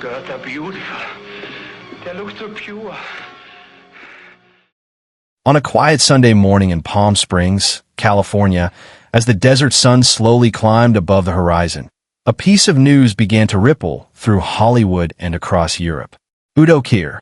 God, they're beautiful. They look so pure. On a quiet Sunday morning in Palm Springs, California, as the desert sun slowly climbed above the horizon, a piece of news began to ripple through Hollywood and across Europe. Udo Kier,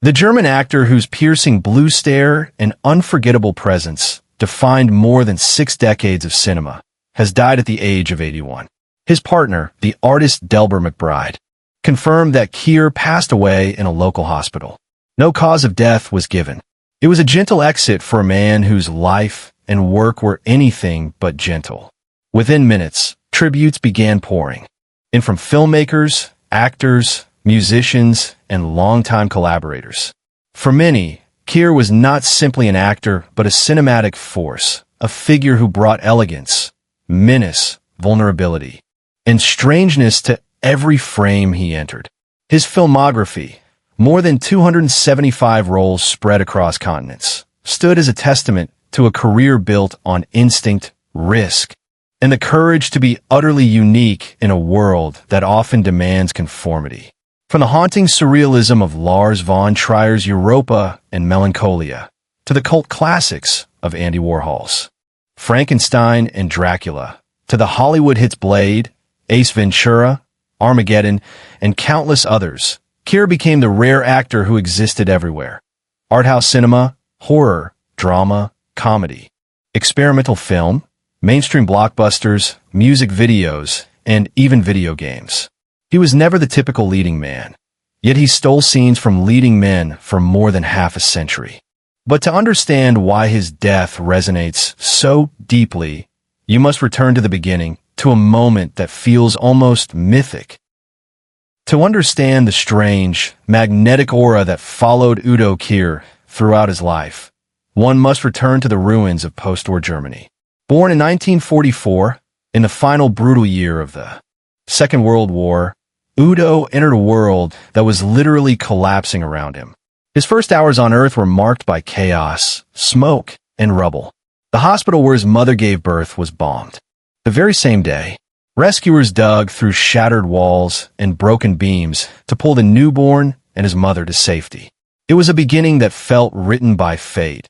the German actor whose piercing blue stare and unforgettable presence defined more than 6 decades of cinema, has died at the age of 81. His partner, the artist Delbert McBride, confirmed that Kier passed away in a local hospital. No cause of death was given. It was a gentle exit for a man whose life and work were anything but gentle. Within minutes, tributes began pouring in from filmmakers, actors, musicians, and longtime collaborators. For many, Kier was not simply an actor, but a cinematic force, a figure who brought elegance, menace, vulnerability, and strangeness to every frame he entered. His filmography, more than 275 roles spread across continents, stood as a testament to a career built on instinct, risk, and the courage to be utterly unique in a world that often demands conformity. From the haunting surrealism of Lars von Trier's Europa and Melancholia, to the cult classics of Andy Warhol's Frankenstein and Dracula, to the Hollywood hits Blade, Ace Ventura, Armageddon, and countless others, Kier became the rare actor who existed everywhere. Arthouse cinema, horror, drama, comedy, experimental film, mainstream blockbusters, music videos, and even video games. He was never the typical leading man, yet he stole scenes from leading men for more than half a century. But to understand why his death resonates so deeply, you must return to the beginning, to a moment that feels almost mythic. To understand the strange, magnetic aura that followed Udo Kier throughout his life, one must return to the ruins of post-war Germany. Born in 1944, in the final brutal year of the Second World War, Udo entered a world that was literally collapsing around him. His first hours on Earth were marked by chaos, smoke, and rubble. The hospital where his mother gave birth was bombed. The very same day, rescuers dug through shattered walls and broken beams to pull the newborn and his mother to safety. It was a beginning that felt written by fate,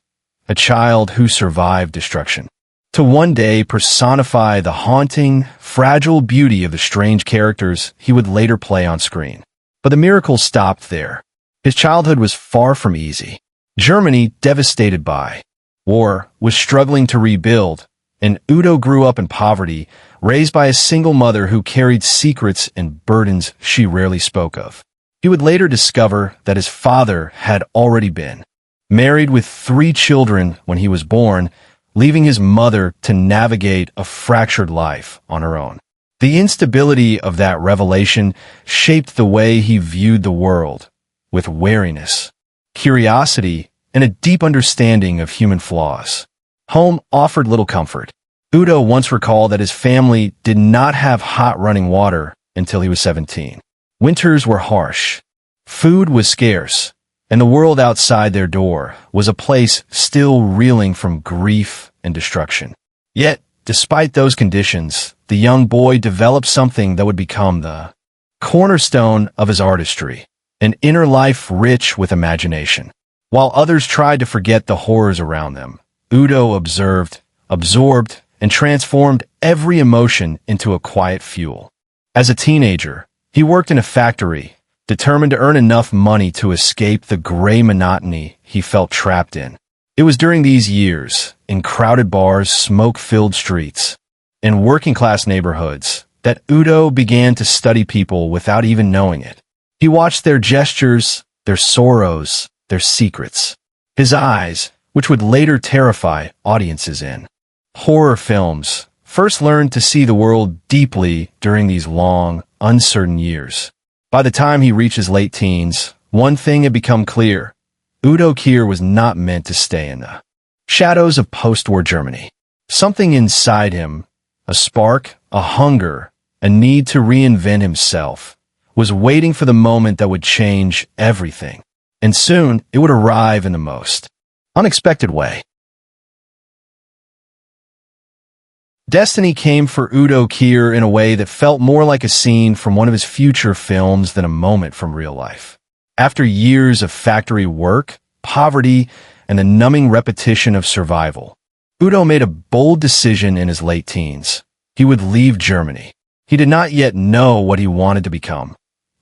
a child who survived destruction, to one day personify the haunting, fragile beauty of the strange characters he would later play on screen. But the miracle stopped there. His childhood was far from easy. Germany, devastated by war, was struggling to rebuild, and Udo grew up in poverty, raised by a single mother who carried secrets and burdens she rarely spoke of. He would later discover that his father had already been married with 3 children when he was born, leaving his mother to navigate a fractured life on her own. The instability of that revelation shaped the way he viewed the world, with wariness, curiosity, and a deep understanding of human flaws. Home offered little comfort. Udo once recalled that his family did not have hot running water until he was 17. Winters were harsh. Food was scarce, and the world outside their door was a place still reeling from grief and destruction. Yet, despite those conditions, the young boy developed something that would become the cornerstone of his artistry, an inner life rich with imagination. While others tried to forget the horrors around them, Udo observed, absorbed, and transformed every emotion into a quiet fuel. As a teenager, he worked in a factory, determined to earn enough money to escape the gray monotony he felt trapped in. It was during these years, in crowded bars, smoke-filled streets, and working-class neighborhoods, that Udo began to study people without even knowing it. He watched their gestures, their sorrows, their secrets. His eyes, which would later terrify audiences in horror films, first learned to see the world deeply during these long, uncertain years. By the time he reached his late teens, one thing had become clear. Udo Kier was not meant to stay in the shadows of post-war Germany. Something inside him, a spark, a hunger, a need to reinvent himself, was waiting for the moment that would change everything. And soon, it would arrive in the most unexpected way. Destiny came for Udo Kier in a way that felt more like a scene from one of his future films than a moment from real life. After years of factory work, poverty, and the numbing repetition of survival, Udo made a bold decision in his late teens. He would leave Germany. He did not yet know what he wanted to become,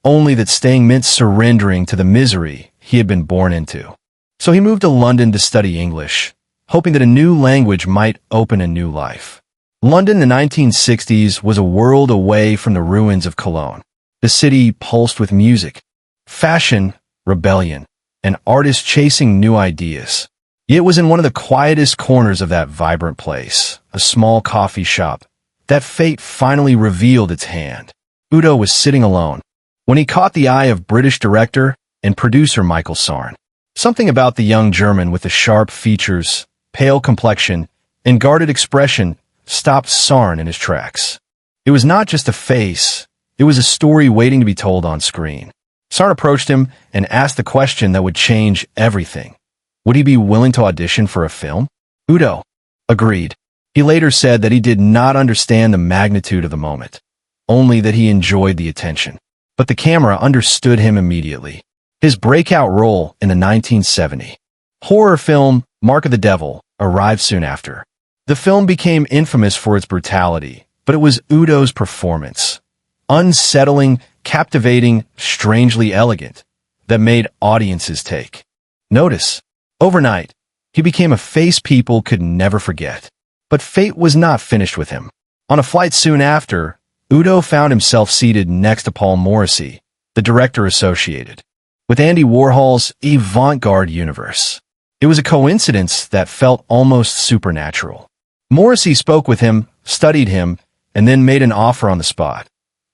only that staying meant surrendering to the misery he had been born into. So he moved to London to study English, hoping that a new language might open a new life. London in the 1960s was a world away from the ruins of Cologne. The city pulsed with music, fashion, rebellion, and artists chasing new ideas. It was in one of the quietest corners of that vibrant place, a small coffee shop, that fate finally revealed its hand. Udo was sitting alone when he caught the eye of British director and producer Michael Sarn. Something about the young German with the sharp features, pale complexion, and guarded expression stopped Sarn in his tracks. It was not just a face, it was a story waiting to be told on screen. Sarn approached him and asked the question that would change everything. Would he be willing to audition for a film? Udo agreed. He later said that he did not understand the magnitude of the moment, only that he enjoyed the attention. But the camera understood him immediately. His breakout role in the 1970 horror film Mark of the Devil arrived soon after. The film became infamous for its brutality, but it was Udo's performance, unsettling, captivating, strangely elegant, that made audiences take notice. Overnight, he became a face people could never forget. But fate was not finished with him. On a flight soon after, Udo found himself seated next to Paul Morrissey, the director associated with Andy Warhol's avant-garde universe. It was a coincidence that felt almost supernatural. Morrissey spoke with him, studied him, and then made an offer on the spot.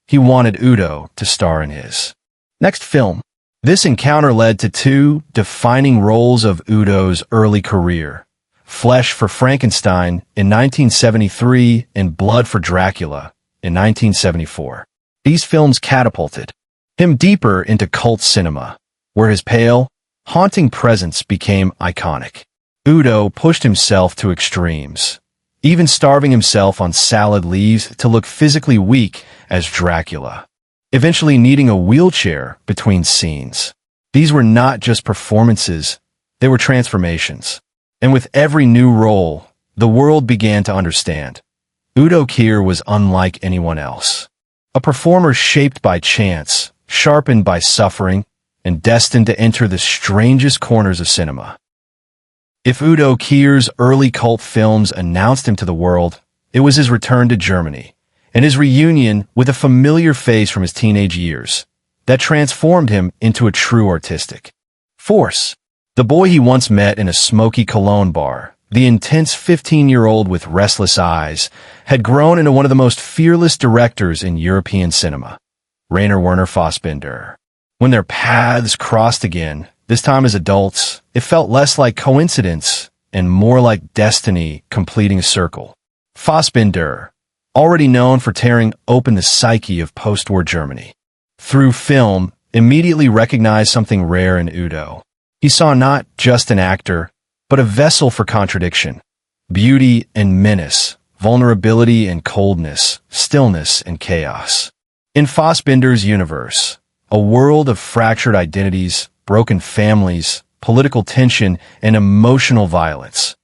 He wanted Udo to star in his next film. This encounter led to two defining roles of Udo's early career: Flesh for Frankenstein in 1973 and Blood for Dracula in 1974. These films catapulted him deeper into cult cinema, where his pale, haunting presence became iconic. Udo pushed himself to extremes, even starving himself on salad leaves to look physically weak as Dracula, eventually needing a wheelchair between scenes. These were not just performances, they were transformations. And with every new role, the world began to understand. Udo Kier was unlike anyone else. A performer shaped by chance, sharpened by suffering, and destined to enter the strangest corners of cinema. If Udo Kier's early cult films announced him to the world, it was his return to Germany, and his reunion with a familiar face from his teenage years, that transformed him into a true artistic force. The boy he once met in a smoky Cologne bar, the intense 15-year-old with restless eyes, had grown into one of the most fearless directors in European cinema, Rainer Werner Fassbinder. When their paths crossed again, this time as adults, it felt less like coincidence and more like destiny completing a circle. Fassbinder, already known for tearing open the psyche of post-war Germany, through film, immediately recognized something rare in Udo. He saw not just an actor, but a vessel for contradiction, beauty and menace, vulnerability and coldness, stillness and chaos. In Fassbinder's universe, a world of fractured identities, broken families, political tension, and emotional violence,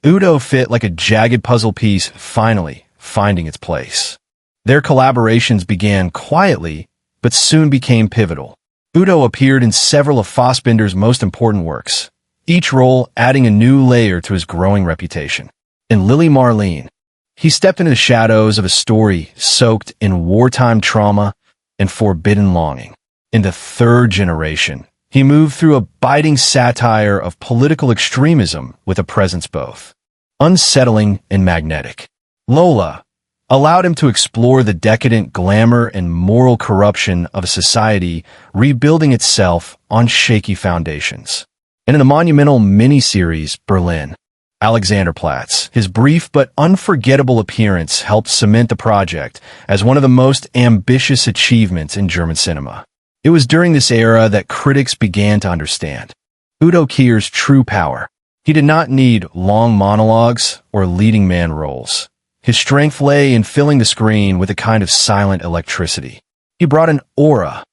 Udo fit like a jagged puzzle piece, finally finding its place. Their collaborations began quietly, but soon became pivotal. Udo appeared in several of Fassbinder's most important works, each role adding a new layer to his growing reputation. In Lily Marlene, he stepped into the shadows of a story soaked in wartime trauma and forbidden longing. In The Third Generation, he moved through a biting satire of political extremism with a presence both unsettling and magnetic. Lola allowed him to explore the decadent glamour and moral corruption of a society rebuilding itself on shaky foundations. And in the monumental miniseries Berlin, Alexanderplatz, his brief but unforgettable appearance helped cement the project as one of the most ambitious achievements in German cinema. It was during this era that critics began to understand Udo Kier's true power. He did not need long monologues or leading man roles. His strength lay in filling the screen with a kind of silent electricity. He brought an aura,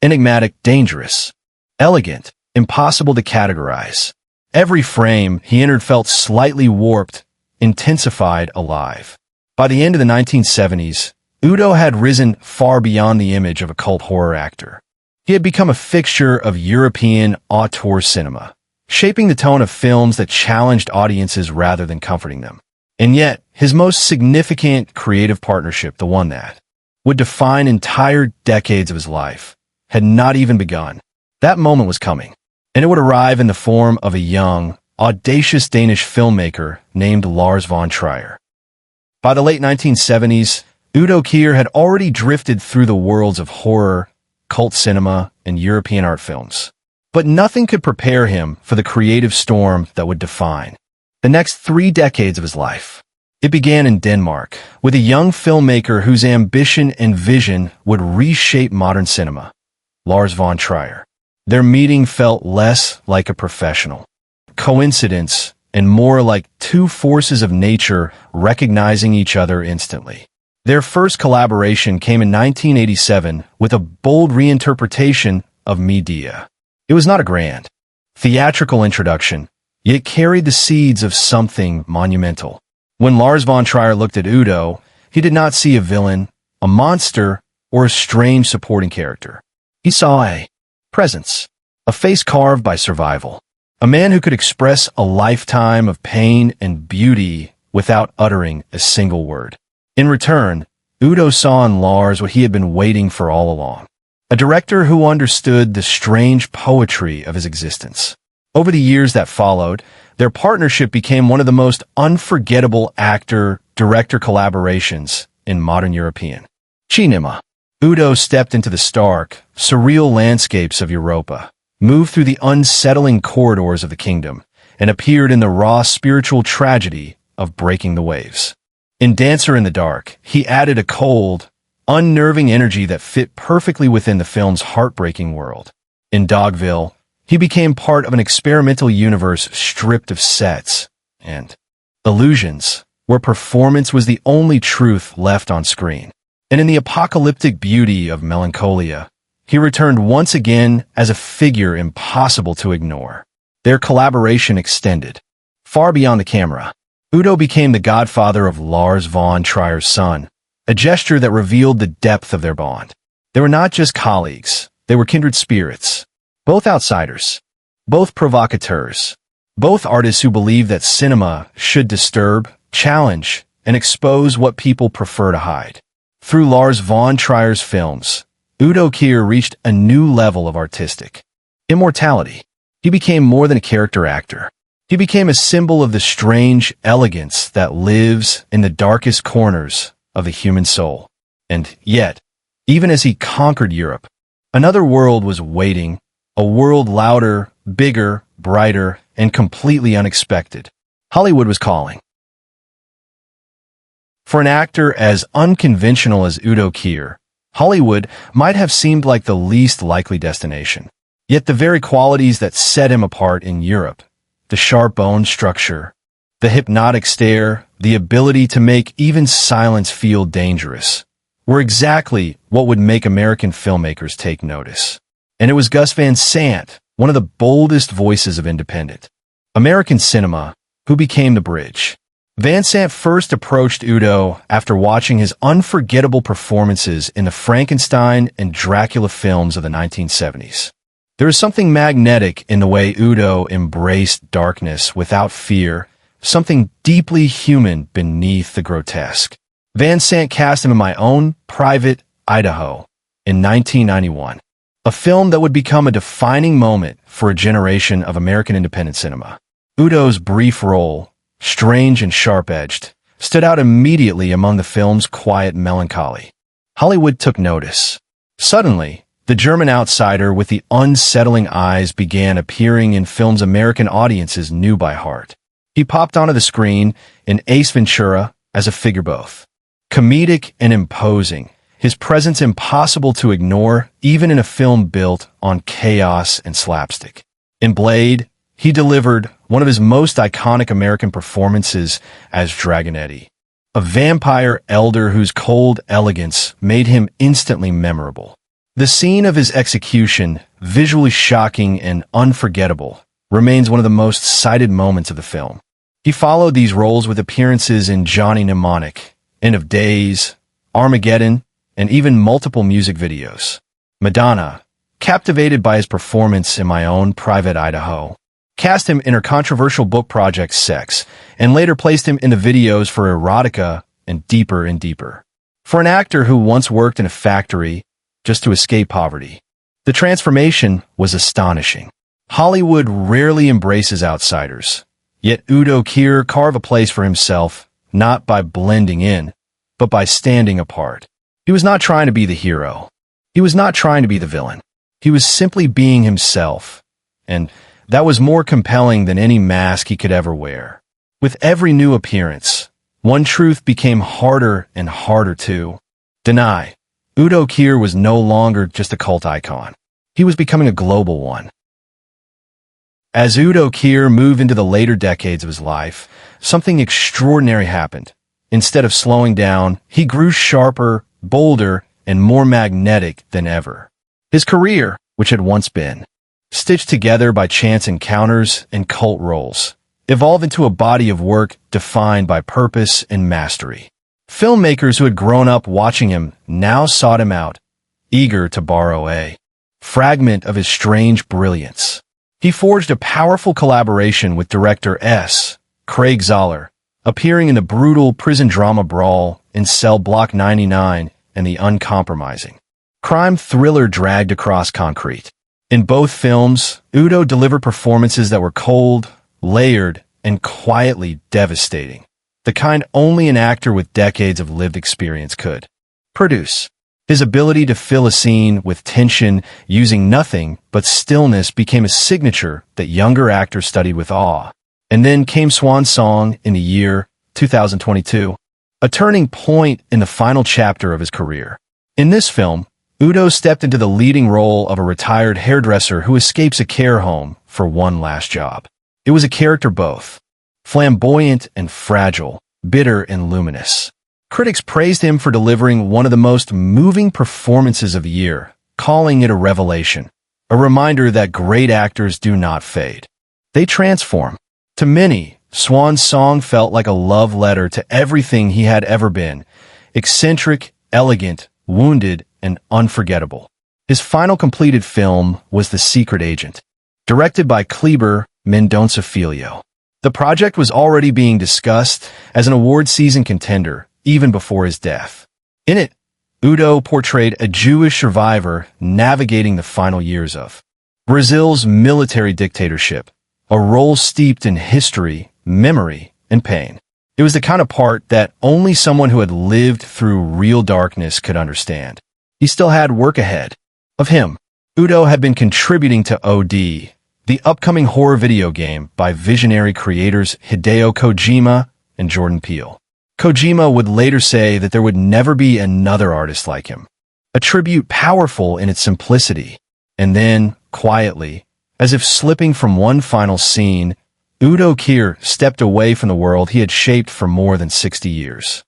enigmatic, dangerous, elegant, impossible to categorize. Every frame he entered felt slightly warped, intensified, alive. By the end of the 1970s, Udo had risen far beyond the image of a cult horror actor. He had become a fixture of European auteur cinema, shaping the tone of films that challenged audiences rather than comforting them. And yet, his most significant creative partnership, the one that would define entire decades of his life, had not even begun. That moment was coming, and it would arrive in the form of a young, audacious Danish filmmaker named Lars von Trier. By the late 1970s, Udo Kier had already drifted through the worlds of horror, cult cinema, and European art films. But nothing could prepare him for the creative storm that would define the next 3 decades of his life. It began in Denmark, with a young filmmaker whose ambition and vision would reshape modern cinema, Lars von Trier. Their meeting felt less like a professional coincidence and more like two forces of nature recognizing each other instantly. Their first collaboration came in 1987 with a bold reinterpretation of Medea. It was not a grand, theatrical introduction, yet it carried the seeds of something monumental. When Lars von Trier looked at Udo, he did not see a villain, a monster, or a strange supporting character. He saw a presence, a face carved by survival, a man who could express a lifetime of pain and beauty without uttering a single word. In return, Udo saw in Lars what he had been waiting for all along, a director who understood the strange poetry of his existence. Over the years that followed, their partnership became one of the most unforgettable actor-director collaborations in modern European cinema. Udo stepped into the stark, surreal landscapes of Europa, moved through the unsettling corridors of the kingdom, and appeared in the raw spiritual tragedy of breaking the waves. In Dancer in the Dark, he added a cold, unnerving energy that fit perfectly within the film's heartbreaking world. In Dogville, he became part of an experimental universe stripped of sets and illusions, where performance was the only truth left on screen. And in the apocalyptic beauty of Melancholia, he returned once again as a figure impossible to ignore. Their collaboration extended far beyond the camera. Udo became the godfather of Lars von Trier's son, a gesture that revealed the depth of their bond. They were not just colleagues, they were kindred spirits, both outsiders, both provocateurs, both artists who believed that cinema should disturb, challenge, and expose what people prefer to hide. Through Lars von Trier's films, Udo Kier reached a new level of artistic immortality. He became more than a character actor. He became a symbol of the strange elegance that lives in the darkest corners of the human soul. And yet, even as he conquered Europe, another world was waiting, a world louder, bigger, brighter, and completely unexpected. Hollywood was calling. For an actor as unconventional as Udo Kier, Hollywood might have seemed like the least likely destination. Yet the very qualities that set him apart in Europe, the sharp bone structure, the hypnotic stare, the ability to make even silence feel dangerous, were exactly what would make American filmmakers take notice. And it was Gus Van Sant, one of the boldest voices of independent American cinema, who became the bridge. Van Sant first approached Udo after watching his unforgettable performances in the Frankenstein and Dracula films of the 1970s. There is something magnetic in the way Udo embraced darkness without fear, something deeply human beneath the grotesque. Van Sant cast him in My Own Private Idaho in 1991, a film that would become a defining moment for a generation of American independent cinema. Udo's brief role, strange and sharp-edged, stood out immediately among the film's quiet melancholy. Hollywood took notice. Suddenly, the German outsider with the unsettling eyes began appearing in films American audiences knew by heart. He popped onto the screen in Ace Ventura as a figure both comedic and imposing, his presence impossible to ignore even in a film built on chaos and slapstick. In Blade, he delivered one of his most iconic American performances as Dragonetti, a vampire elder whose cold elegance made him instantly memorable. The scene of his execution, visually shocking and unforgettable, remains one of the most cited moments of the film. He followed these roles with appearances in Johnny Mnemonic, End of Days, Armageddon, and even multiple music videos. Madonna, captivated by his performance in My Own Private Idaho, cast him in her controversial book project Sex, and later placed him in the videos for Erotica and Deeper and Deeper. For an actor who once worked in a factory just to escape poverty, the transformation was astonishing. Hollywood rarely embraces outsiders, yet Udo Kier carved a place for himself, not by blending in, but by standing apart. He was not trying to be the hero. He was not trying to be the villain. He was simply being himself, and that was more compelling than any mask he could ever wear. With every new appearance, one truth became harder and harder to deny. Udo Kier was no longer just a cult icon. He was becoming a global one. As Udo Kier moved into the later decades of his life, something extraordinary happened. Instead of slowing down, he grew sharper, bolder, and more magnetic than ever. His career, which had once been stitched together by chance encounters and cult roles, evolved into a body of work defined by purpose and mastery. Filmmakers who had grown up watching him now sought him out, eager to borrow a fragment of his strange brilliance. He forged a powerful collaboration with director S. Craig Zahler, appearing in the brutal prison drama Brawl in Cell Block 99 and the uncompromising crime thriller Dragged Across Concrete. In both films, Udo delivered performances that were cold, layered, and quietly devastating, the kind only an actor with decades of lived experience could produce. His ability to fill a scene with tension using nothing but stillness became a signature that younger actors studied with awe. And then came Swan Song in the year 2022, a turning point in the final chapter of his career. In this film, Udo stepped into the leading role of a retired hairdresser who escapes a care home for one last job. It was a character both flamboyant and fragile, bitter and luminous. Critics praised him for delivering one of the most moving performances of the year, calling it a revelation, a reminder that great actors do not fade. They transform. To many, Swan Song felt like a love letter to everything he had ever been, eccentric, elegant, wounded, and unforgettable. His final completed film was The Secret Agent, directed by Kleber Mendonça Filho. The project was already being discussed as an award season contender even before his death. In it, Udo portrayed a Jewish survivor navigating the final years of Brazil's military dictatorship, a role steeped in history, memory, and pain. It was the kind of part that only someone who had lived through real darkness could understand. He still had work ahead of him. Udo had been contributing to OD, the upcoming horror video game by visionary creators Hideo Kojima and Jordan Peele. Kojima would later say that there would never be another artist like him, a tribute powerful in its simplicity. And then, quietly, as if slipping from one final scene, Udo Kier stepped away from the world he had shaped for more than 60 years.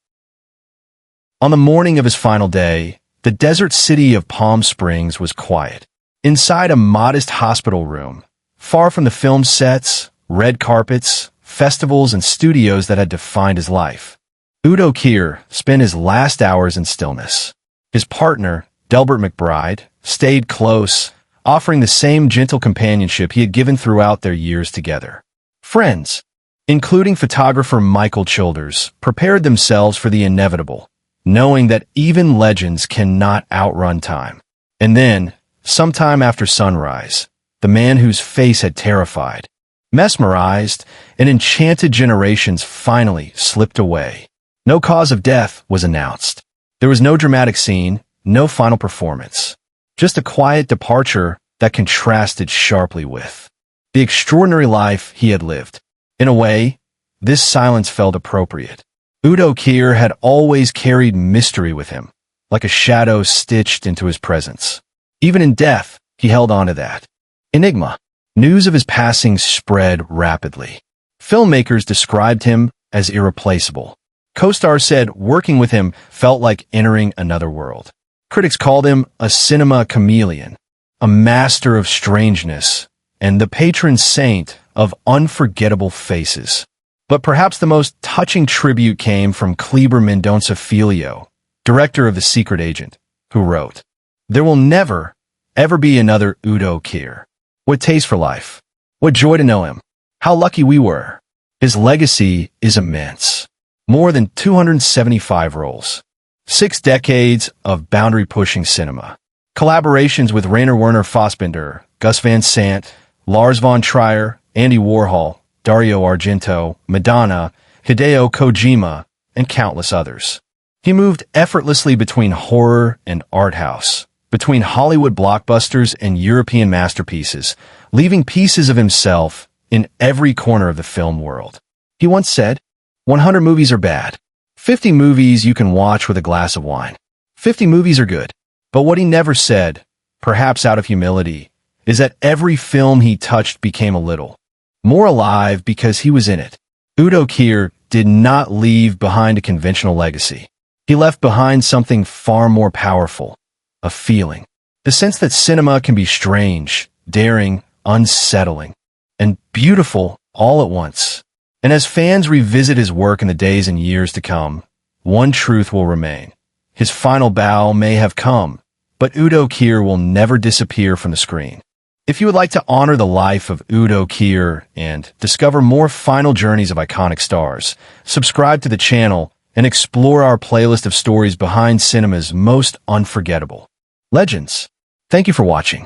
On the morning of his final day, the desert city of Palm Springs was quiet. Inside a modest hospital room, far from the film sets, red carpets, festivals, and studios that had defined his life, Udo Kier spent his last hours in stillness. His partner, Delbert McBride, stayed close, offering the same gentle companionship he had given throughout their years together. Friends, including photographer Michael Childers, prepared themselves for the inevitable, knowing that even legends cannot outrun time. And then, sometime after sunrise, the man whose face had terrified, mesmerized, and enchanted generations finally slipped away. No cause of death was announced. There was no dramatic scene, no final performance. Just a quiet departure that contrasted sharply with the extraordinary life he had lived. In a way, this silence felt appropriate. Udo Kier had always carried mystery with him, like a shadow stitched into his presence. Even in death, he held on to that enigma. News of his passing spread rapidly. Filmmakers described him as irreplaceable, Co-stars said working with him felt like entering another world. Critics called him a cinema chameleon, a master of strangeness, and the patron saint of unforgettable faces. But perhaps the most touching tribute came from Kleber Mendonça Filho, director of The Secret Agent, who wrote, "There will never, ever be another Udo Kier. What taste for life. What joy to know him. How lucky we were. His legacy is immense. More than 275 roles. 6 decades of boundary-pushing cinema. Collaborations with Rainer Werner Fassbinder, Gus Van Sant, Lars von Trier, Andy Warhol, Dario Argento, Madonna, Hideo Kojima, and countless others. He moved effortlessly between horror and art house, between Hollywood blockbusters and European masterpieces, leaving pieces of himself in every corner of the film world. He once said, 100 movies are bad. 50 movies you can watch with a glass of wine. 50 movies are good. But what he never said, perhaps out of humility, is that every film he touched became a little more alive because he was in it. Udo Kier did not leave behind a conventional legacy. He left behind something far more powerful, a feeling. The sense that cinema can be strange, daring, unsettling, and beautiful all at once. And as fans revisit his work in the days and years to come, one truth will remain. His final bow may have come, but Udo Kier will never disappear from the screen. If you would like to honor the life of Udo Kier and discover more final journeys of iconic stars, subscribe to the channel and explore our playlist of stories behind cinema's most unforgettable legends. Thank you for watching.